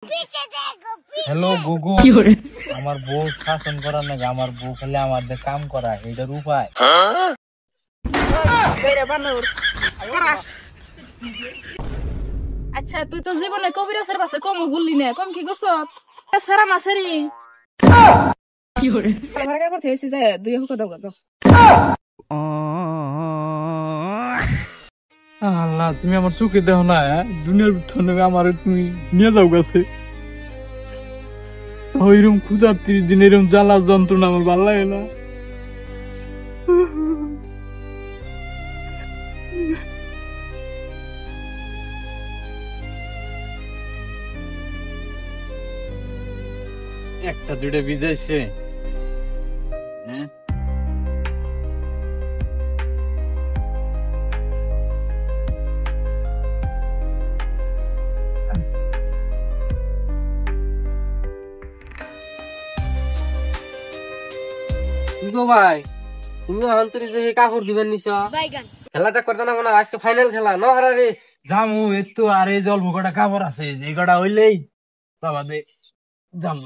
Hello গুগু, আমার বউ শাসন করার নাকি আমার বউ খালি আমাদের কাম করা, এটার উপায়? আচ্ছা তুই তো জীবনে কবিরাজের পাশে কম গুললি না, কম কি করছ? সারা মাসেরি কি করে ঘরে কাপড় থেয়েছি যে দুই হোক দাও গাছ। আল্লাহ, তুমি আমার চোখে দেখো না, দুনিয়ার ভিতরে আমার তুমি নিয়ে যাও গেছে। ওইরকম ক্ষুধার 30 দিন এরকম জ্বালা যন্ত্রণা আমার ভালো লাগে না। একটা দুইটা ভিজাইছে। হ্যাঁ, ভাই তুমি অন্তরে যে কাপড় দিবেন নিছ খেলাটা করতে না মনে আজকে ফাইনাল খেলা ন হারারে জামু এতো আর এই জল কটা কাপড় আছে, এই কটা হইলেই বাবা দে জামু।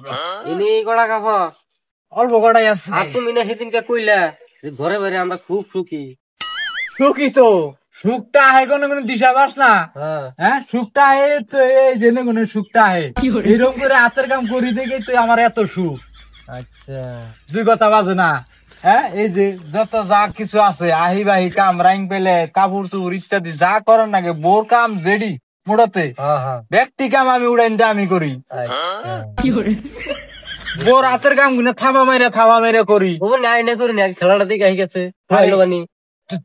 এনে এই কড়া কাপড় অল্প কটাই আছে। আর তুমি না সেদিনকে কইলা যে ঘরে ঘরে আমরা খুব সুখী। সুখী তো, সুখটা আহে কোনো কোনো দিশা পাস না। হ্যাঁ, সুখটা আহে তো এই জেনে কোনো সুখটা আহে এরকম করে হাতের কাম করি দেখে তুই আমার এত সুখ। আচ্ছা দুই কথা বাজে না। হ্যাঁ, এই যে যত যা কিছু আছে আহি বাহি কাম রাইং পেলে কাপড় চুপড় ইত্যাদি যা করার নাকি বোর কাম জেডি মোড়াতে ব্যক্তি কাম আমি উড়াইন আমি করি। বোর হাতের কাম গুলো থাবা মেরে করি। খেলাটা দিকে আই গেছে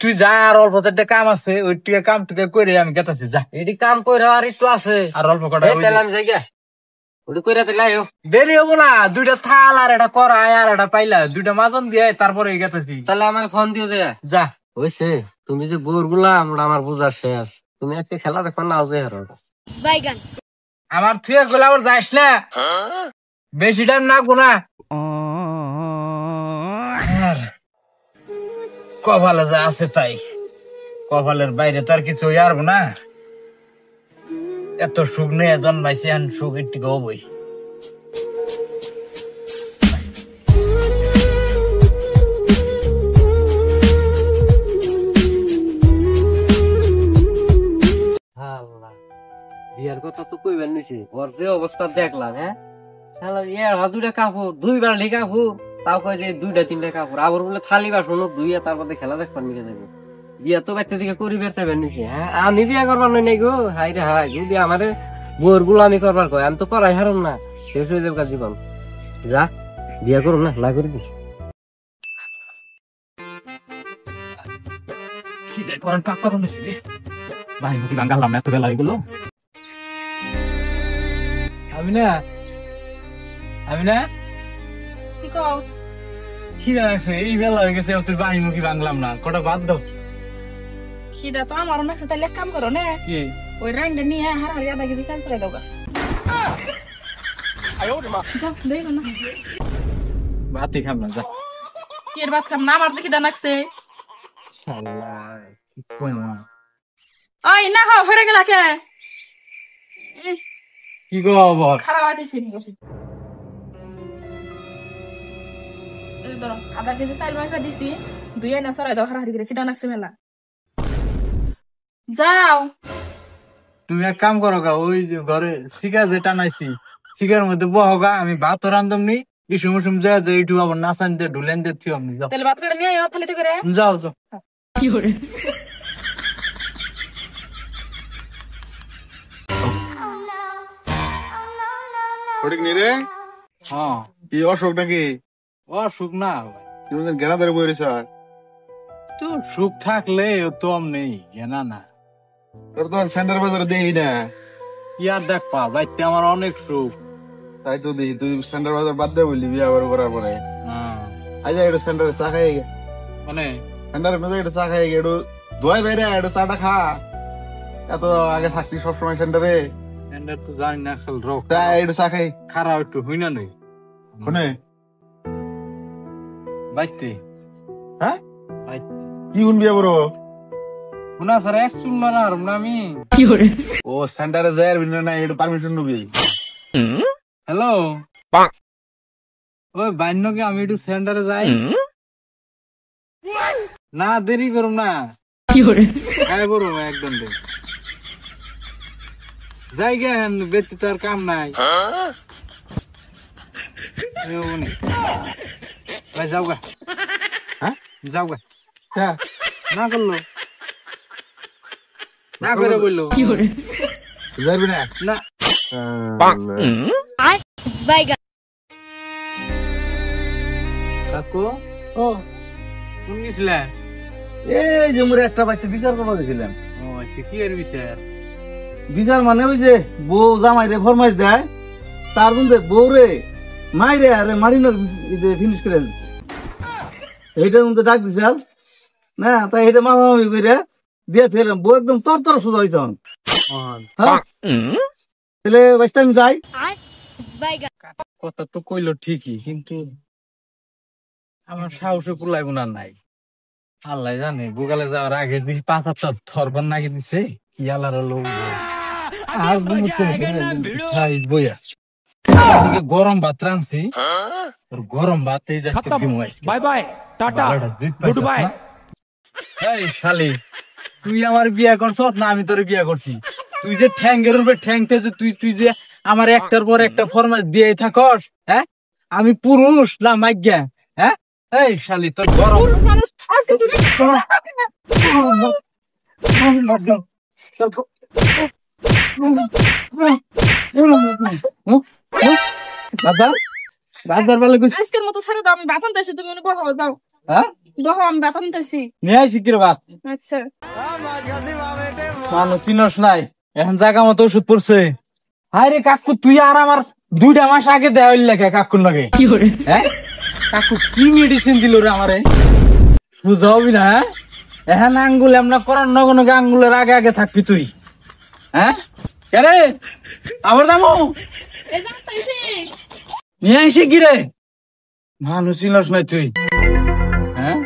তুই যা, আর অল্প চারটে কাম আছে ওই টিকে কাম টুকে করে আমি গেতাছি। যা এটি কাম করে আর একটু আছে আর অল্প কটা আমি যাই গা ওটি কইরা তো লাইও দেরি হবো না। দুইটা থাল আর একটা করাই আর একটা পাইলা দুইটা মাজন দিয়ে তারপরে গেতেছি। তাহলে আমার ফোন দিও যে যা হয়েছে। তুমি যে বোর গুলা আমার বোঝা শেষ। তুমি আজকে খেলা দেখো নাও যে আমার থুয়ে গোলা ওর যাইস না, বেশি টাইম লাগবো না। কপালে যা আছে তাই, কপালের বাইরে তো আর কিছু আরবো না। এত সুখ নিয়ে জন্মাইছে, সুখ একটু হবই। বিয়ার কথা তো কইবেন নিছি, ওর যে অবস্থা দেখলাম। হ্যাঁ দুইটা কাপড় 2 বালতি কাপড়, তাও কয় যে 2টা 3টা কাপড়, আবার বলে থালি বাসন ধুইয়া তারপরে খেলা দেখবার নিয়ে যাবে। বিয়া তো বাচ্চা দিকে করি বেরতে নিছি। হ্যাঁ আমি বিয়া করবার নই নাই গো। হাই রে হাই, যদি আমার বোর গুলো আমি করবার কয় আমি তো করাই হারম না, শেষ হয়ে যাবে জীবন। যা বিয়া করুন না, না করবি আমি না খিদা লাগছে, এই বেলা হয়ে গেছে, তোর বাড়ি মুখী বাংলাম না, কটা বাদ দাও। খিদা তো আমারও লাগছে, তাহলে এক কাম করো না, ওই রাইনটা নিয়ে হারাহারি আধা কেজি চাল চলে দাও গা। যাও দেখো না, ভাতই খাম না। যা কি এর ভাত খাম না, আমার যে খিদা লাগছে। ওই না খাও হয়ে গেলা কে কি খবর? খারাপ আইতেছি আধা কেজি চাল মাইকা দিছি, 2 আনা সরাই দাও, হারাহারি করে খিদা লাগছে মেলা। যাও তুমি এক কাম করো গা, ওই যে ঘরে শিকার যে টানাইছি শিকার মধ্যে বহগা, আমি ভাত রান্ধম নি, ইসুম উসুম যা যে একটু আবার নাচান দিয়ে ঢুলেন দিয়ে থিও আমি। যাও তাহলে ভাত করে নিয়ে আয় থালিতে করে। যাও যাও। কি করে ফটিক নি রে? হ্যাঁ, কি অসুখ নাকি? অসুখ না তুমি গেনা ধরে বই রয়েছ? তো সুখ থাকলে তো নেই জানা না। তোর তো সেন্টার বাজারে দেই না। কি আর দেখবা বাইতে আমার অনেক সুখ। তাই তো দেখি তুই সেন্টার বাজার বাদ দে বললি বিয়া করার পরে। আইজা একটু সেন্টারে চা খাই গে, মানে সেন্টারে মধ্যে একটু চা খাই গে, একটু ধোয়াই বাইরে একটু চাটা খা। এত আগে থাকতি সবসময় সেন্টারে, তো জানি না আসল রোগ। তাই একটু চা খাই খারাপ একটু হই না নই শুনে বাইতে। হ্যাঁ কি গুণ বিয়া বড় শোনা স্যার, এক চুল মারা আর আমি ও সেন্টারে যাই আর না একটু পারমিশন নিবি। হ্যালো ওই বান্যকে আমি একটু সেন্টারে যাই না দেরি করুম না হ্যাঁ করুম একদম যাই গে ব্যতীত আর কাম নাই ভাই যাও গা হ্যাঁ যাও গা না করলো না করে বললো যাবি না না কাকু ও কোন গেছিলেন এই যে মোর একটা বাচ্চা বিচার করবো গেছিলাম। ও আচ্ছা কি এর বিষয় বিচার মানে ওই যে বউ জামাই রে ফরমাইশ দেয়, তার মধ্যে বউ রে মাই রে আরে মারি না ফিনিশ করে দিচ্ছে, এইটার মধ্যে ডাক দিছে না, তাই এটা মামামি করে দিয়েছে, বউ একদম তর সোজা হয়েছে। হ্যাঁ তাহলে বাচ্চা আমি যাই। কথা তো কইলো ঠিকই, কিন্তু আমার সাহসে কুলাইব না নাই। আল্লাহ জানে গোগালে যাওয়ার আগে দিই 5-7টা থরবার নাকি দিছে কি আল্লাহর লোক আর বইয়া গরম ভাত রাঁধছি, গরম ভাত এই যাচ্ছে bye bye tata good bye. এই শালি তুই আমার বিয়া করছ না আমি তোর বিয়া করছি? তুই যে ঠ্যাঙ্গের উপরে ঠ্যাংতে যে তুই যে আমার একটার পর একটা ফরমাস দিয়ে থাকস, হ্যাঁ আমি পুরুষ না মাইজ্ঞা? হ্যাঁ এই শালি তোর গরম দাদা দাদার বেলা কিছু আজকের মতো ছেড়ে দাও, আমি বাপন তাইছি, তুমি মনে বলো দাও। হ্যাঁ দেখো আমি বাপন তাইছি। নিয়ে আসি কিরে বাত আচ্ছা মানুষ চিনস নাই, এখন জায়গা মতো ওষুধ পড়ছে। হায় রে কাকু তুই আর আমার 2টা মাস আগে দেওয়া লেখা কাকুর নাকি হ্যাঁ কাকু কি মেডিসিন দিল রে আমারে সুজা হবি না? হ্যাঁ এখন আঙ্গুল আমরা করার নগনকে আঙ্গুলের আগে আগে থাকবি তুই, হ্যাঁ কে আবার দামো এই যে তাইছি নিয়ে আসি কিরে মানুষ চিনস নাই তুই? হ্যাঁ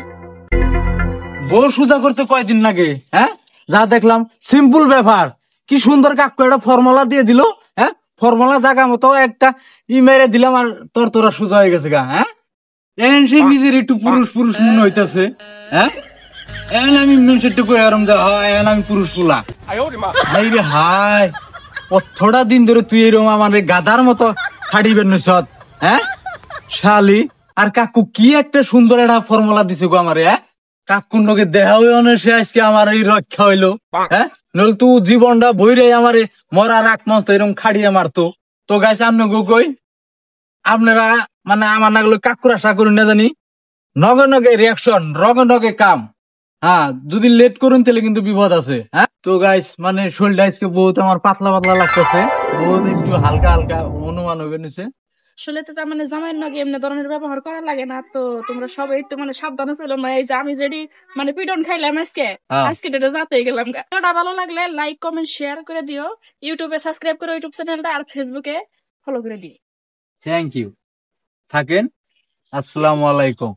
বউ সুজা করতে কয়দিন লাগে? হ্যাঁ যা দেখলাম সিম্পল ব্যাপার, কি সুন্দর কাকু একটা ফর্মুলা দিয়ে দিল, হ্যাঁ ফর্মুলা জায়গা মতো একটা মেরে দিলাম আর তোরা সোজা হয়ে গেছে গা। হ্যাঁ এখন সে নিজের একটু পুরুষ পুরুষ মনে হইতাছে, হ্যাঁ এখন আমি মানুষের টুকু এরম যা হয় এখন আমি পুরুষ পুলা। হাই রে হাই থোড়া দিন ধরে তুই এরকম আমার গাধার মতো ছাড়িবেন সৎ, হ্যাঁ শালি। আর কাকু কি একটা সুন্দর একটা ফর্মুলা দিছে গো আমারে, হ্যাঁ কাকুর লোকে দেখা হইও না সে আজকে আমার এই রক্ষা হইলো, হ্যাঁ নল তু জীবনটা বইরে আমারে মরা রাখ মতো এরকম খাড়িয়ে মারতো। তো গাছ আপনি গো কই আপনারা মানে আমার নাগলো কাকুর আশা করুন না জানি নগে নগে রিয়াকশন রগে নগে কাম। হ্যাঁ যদি লেট করুন তাহলে কিন্তু বিপদ আছে। হ্যাঁ তো গাইস মানে শরীরটা আজকে বহুত আমার পাতলা পাতলা লাগতেছে, বহুত একটু হালকা হালকা অনুমান হবে নিছে। আসলে তো তার মানে জামাইয়ের নাকি এমনি ধরনের ব্যবহার করা লাগে না, তো তোমরা সবাই একটু মানে সাবধানে ছিল না। এই যে আমি যেটি মানে পিটন খাইলাম আজকে এটা যাতে গেলাম। ভিডিওটা ভালো লাগলে লাইক কমেন্ট শেয়ার করে দিও, ইউটিউবে সাবস্ক্রাইব করো ইউটিউব চ্যানেলটা, আর ফেসবুকে ফলো করে দিও। থ্যাংক ইউ থাকেন, আসসালামু আলাইকুম।